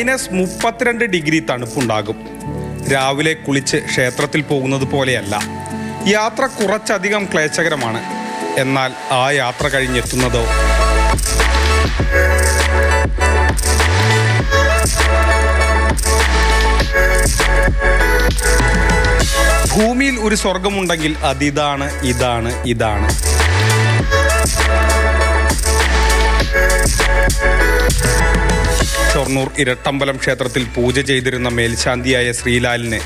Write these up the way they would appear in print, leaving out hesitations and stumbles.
-32 തണുപ്പുണ്ടാകും. രാവിലെ കുളിച്ച് ക്ഷേത്രത്തിൽ പോകുന്നത് പോലെയല്ല. യാത്ര കുറച്ചധികം ക്ലേശകരമാണ്. എന്നാൽ ആ യാത്ര കഴിഞ്ഞെത്തുന്നതോ ഭൂമിയിൽ ഒരു സ്വർഗമുണ്ടെങ്കിൽ അതിതാണ്, ഇതാണ്. ഷൊർണൂർ ഇരട്ടമ്പലം ക്ഷേത്രത്തിൽ പൂജ ചെയ്തിരുന്ന മേൽശാന്തിയായ ശ്രീലാലിന്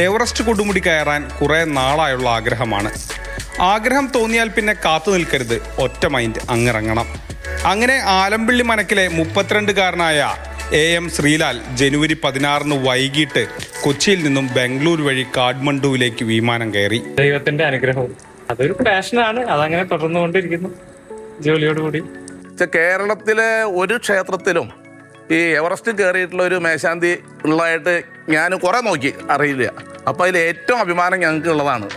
എവറസ്റ്റ് കൊടുമുടി കയറാൻ കുറെ നാളായുള്ള ആഗ്രഹമാണ്. ആഗ്രഹം തോന്നിയാൽ പിന്നെ കാത്തു നിൽക്കരുത്, ഒറ്റ മൈൻഡ് അങ്ങിറങ്ങണം. അങ്ങനെ ആലമ്പിള്ളി മനക്കിലെ 32-കാരനായ AM ശ്രീലാൽ ജനുവരി 16 വൈകിട്ട് കൊച്ചിയിൽ നിന്നും ബാംഗ്ലൂർ വഴി കാഠ്മണ്ഡുവിലേക്ക് വിമാനം കയറി. ദൈവത്തിന്റെ അനുഗ്രഹവും അതൊരു പാഷനാണ്, അതങ്ങനെ തുടർന്നുകൊണ്ടിരിക്കുന്നു ജോലിയോടുകൂടി. കേരളത്തിലെ ഒരു ക്ഷേത്രത്തിലും ഈ എവറസ്റ്റ് കയറിയിട്ടുള്ള ഒരു മേശാന്തി ഉള്ളതായിട്ട് ഞാൻ കുറേ നോക്കി, അറിയില്ല. അപ്പോൾ അതിൽ ഏറ്റവും അഭിമാനം ഞങ്ങൾക്ക് ഉള്ളതാണ്,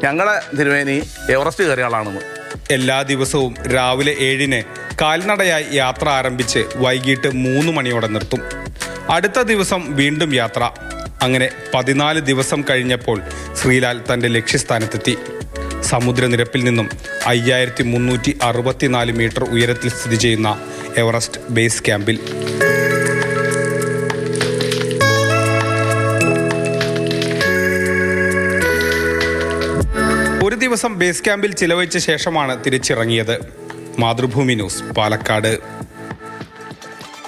ഞങ്ങളുടെ തിരുവേനി എവറസ്റ്റ് കയറിയ ആളാണെന്ന്. എല്ലാ ദിവസവും രാവിലെ 7-ന് കാൽനടയായി യാത്ര ആരംഭിച്ച് വൈകിട്ട് 3 മണിയോടെ നിർത്തും. അടുത്ത ദിവസം വീണ്ടും യാത്ര. അങ്ങനെ 14 ദിവസം കഴിഞ്ഞപ്പോൾ ശ്രീലാൽ തൻ്റെ ലക്ഷ്യസ്ഥാനത്തെത്തി. സമുദ്രനിരപ്പിൽ നിന്നും 5364 മീറ്റർ ഉയരത്തിൽ സ്ഥിതി ചെയ്യുന്ന എവറസ്റ്റ് ബേസ് ക്യാമ്പിൽ. ഒരു ദിവസം ബേസ് ക്യാമ്പിൽ ചിലവഴിച്ച ശേഷമാണ് തിരിച്ചിറങ്ങിയത്. മാതൃഭൂമി ന്യൂസ്, പാലക്കാട്.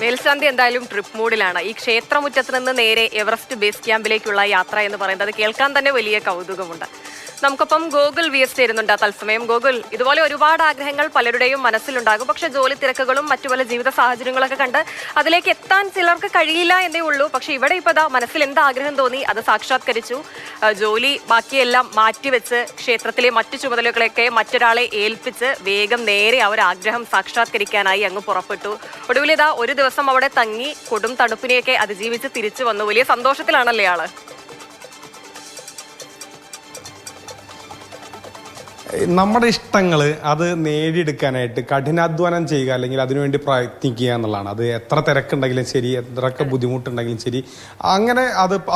മേൽശാന്തി എന്തായാലും ട്രിപ്പ് മൂഡിലാണ്. ഈ ക്ഷേത്രമുറ്റത്ത് നിന്ന് നേരെ എവറസ്റ്റ് ബേസ് ക്യാമ്പിലേക്കുള്ള യാത്ര എന്ന് പറയുന്നത് കേൾക്കാൻ തന്നെ വലിയ കൗതുകമുണ്ട്. നമുക്കൊപ്പം ഗോകുൽ VS ചേരുന്നുണ്ട് തത്സമയം. ഗോകുൽ, ഇതുപോലെ ഒരുപാട് ആഗ്രഹങ്ങൾ പലരുടെയും മനസ്സിലുണ്ടാകും. പക്ഷെ ജോലി തിരക്കുകളും മറ്റു പല ജീവിത സാഹചര്യങ്ങളൊക്കെ കണ്ട് അതിലേക്ക് എത്താൻ ചിലർക്ക് കഴിയില്ല എന്നേ ഉള്ളൂ. പക്ഷെ ഇവിടെ ഇപ്പോൾ മനസ്സിൽ എന്ത് ആഗ്രഹം തോന്നി അത് സാക്ഷാത്കരിച്ചു. ജോലി ബാക്കിയെല്ലാം മാറ്റിവെച്ച് ക്ഷേത്രത്തിലെ മറ്റു ചുമതലകളൊക്കെ മറ്റൊരാളെ ഏൽപ്പിച്ച് വേഗം നേരെ ആ ഒരു ആഗ്രഹം സാക്ഷാത്കരിക്കാനായി അങ്ങ് പുറപ്പെട്ടു. ഒടുവിൽ ഒരു ദിവസം അവിടെ തങ്ങി കൊടും തണുപ്പിനെയൊക്കെ അതിജീവിച്ച് തിരിച്ചു വന്നു. വലിയ സന്തോഷത്തിലാണല്ലേ ആള്? നമ്മുടെ ഇഷ്ടങ്ങൾ അത് നേടിയെടുക്കാനായിട്ട് കഠിനാധ്വാനം ചെയ്യുക, അല്ലെങ്കിൽ അതിനുവേണ്ടി പ്രയത്നിക്കുക എന്നുള്ളതാണ്. അത് എത്ര തിരക്കുണ്ടെങ്കിലും ശരി, എത്രയൊക്കെ ബുദ്ധിമുട്ടുണ്ടെങ്കിലും ശരി, അങ്ങനെ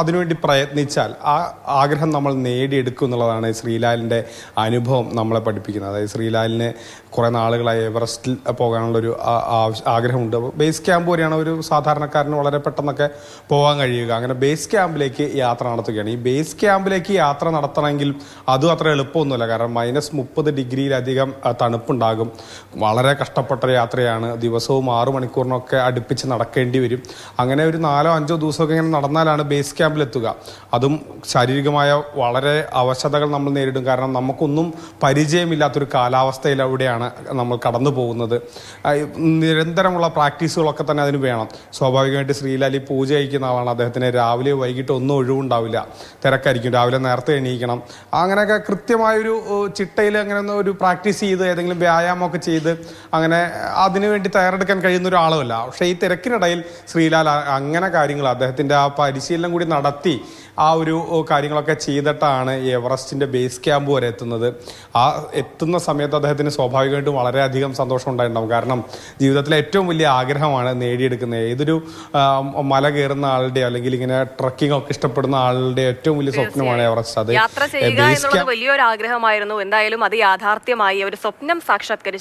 അതിനുവേണ്ടി പ്രയത്നിച്ചാൽ ആ ആഗ്രഹം നമ്മൾ നേടിയെടുക്കും എന്നുള്ളതാണ് ശ്രീലാലിൻ്റെ അനുഭവം നമ്മളെ പഠിപ്പിക്കുന്നത്. അതായത് ശ്രീലാലിന് കുറേ നാളുകളായി എവറസ്റ്റിൽ പോകാനുള്ളൊരു ആഗ്രഹമുണ്ട്. ബേസ് ക്യാമ്പ് വരെയാണ് ഒരു സാധാരണക്കാരന് വളരെ പെട്ടെന്നൊക്കെ പോകാൻ കഴിയുക. അങ്ങനെ ബേസ് ക്യാമ്പിലേക്ക് യാത്ര നടത്തുകയാണ്. ഈ ബേസ് ക്യാമ്പിലേക്ക് യാത്ര നടത്തണമെങ്കിൽ അതും അത്ര എളുപ്പമൊന്നുമില്ല. കാരണം -30 തണുപ്പുണ്ടാകും. വളരെ കഷ്ടപ്പെട്ട യാത്രയാണ്. ദിവസവും 6 മണിക്കൂറിനൊക്കെ അടുപ്പിച്ച് നടക്കേണ്ടി വരും. അങ്ങനെ ഒരു 4-5 ദിവസമൊക്കെ ഇങ്ങനെ നടന്നാലാണ് ബേസ് ക്യാമ്പിലെത്തുക. അതും ശാരീരികമായ വളരെ അവശതകൾ നമ്മൾ നേരിടും. കാരണം നമുക്കൊന്നും പരിചയമില്ലാത്തൊരു കാലാവസ്ഥയിലൂടെയാണ് നമ്മൾ കടന്നു പോകുന്നത്. നിരന്തരമുള്ള പ്രാക്ടീസുകളൊക്കെ തന്നെ അതിന് വേണം. സ്വാഭാവികമായിട്ട് ശ്രീലാൽ ഈ പൂജ കഴിക്കുന്ന ആളാണ്. അദ്ദേഹത്തിന് രാവിലെ വൈകിട്ട് ഒന്നും ഒഴിവുണ്ടാവില്ല, തിരക്കായിരിക്കും. രാവിലെ നേരത്തെ എണീക്കണം. അങ്ങനെയൊക്കെ കൃത്യമായൊരു ചിട്ടയിൽ അങ്ങനെ ഒരു പ്രാക്ടീസ് ചെയ്ത് ഏതെങ്കിലും വ്യായാമമൊക്കെ ചെയ്ത് അങ്ങനെ അതിനുവേണ്ടി തയ്യാറെടുക്കാൻ കഴിയുന്ന ഒരാളുമല്ല. പക്ഷേ ഈ തിരക്കിനിടയിൽ ശ്രീലാൽ അങ്ങനെ കാര്യങ്ങൾ അദ്ദേഹത്തിൻ്റെ ആ പരിശീലനം കൂടി നടത്തി ആ ഒരു കാര്യങ്ങളൊക്കെ ചെയ്തിട്ടാണ് എവറസ്റ്റിൻ്റെ ബേസ് ക്യാമ്പ് വരെ എത്തുന്നത്. ആ എത്തുന്ന സമയത്ത് അദ്ദേഹത്തിന് സ്വാഭാവികമായിട്ടും വളരെയധികം സന്തോഷം ഉണ്ടായിട്ടുണ്ടാവും. കാരണം ജീവിതത്തിലെ ഏറ്റവും വലിയ ആഗ്രഹമാണ് നേടിയെടുക്കുന്നത്. ഏതൊരു മല കയറുന്ന ആളുടെ അല്ലെങ്കിൽ ഇങ്ങനെ ട്രക്കിംഗ് ഒക്കെ ഇഷ്ടപ്പെടുന്ന ആളുടെ ഏറ്റവും വലിയ സ്വപ്നമാണ് എവറസ്റ്റ്. അത് യാത്ര ചെയ്യുക എന്നുള്ളത് വലിയൊരു ആഗ്രഹമായിരുന്നു. എന്തായാലും അത് യാഥാർത്ഥ്യമായി, ഒരു സ്വപ്നം സാക്ഷാത്കരിച്ചു.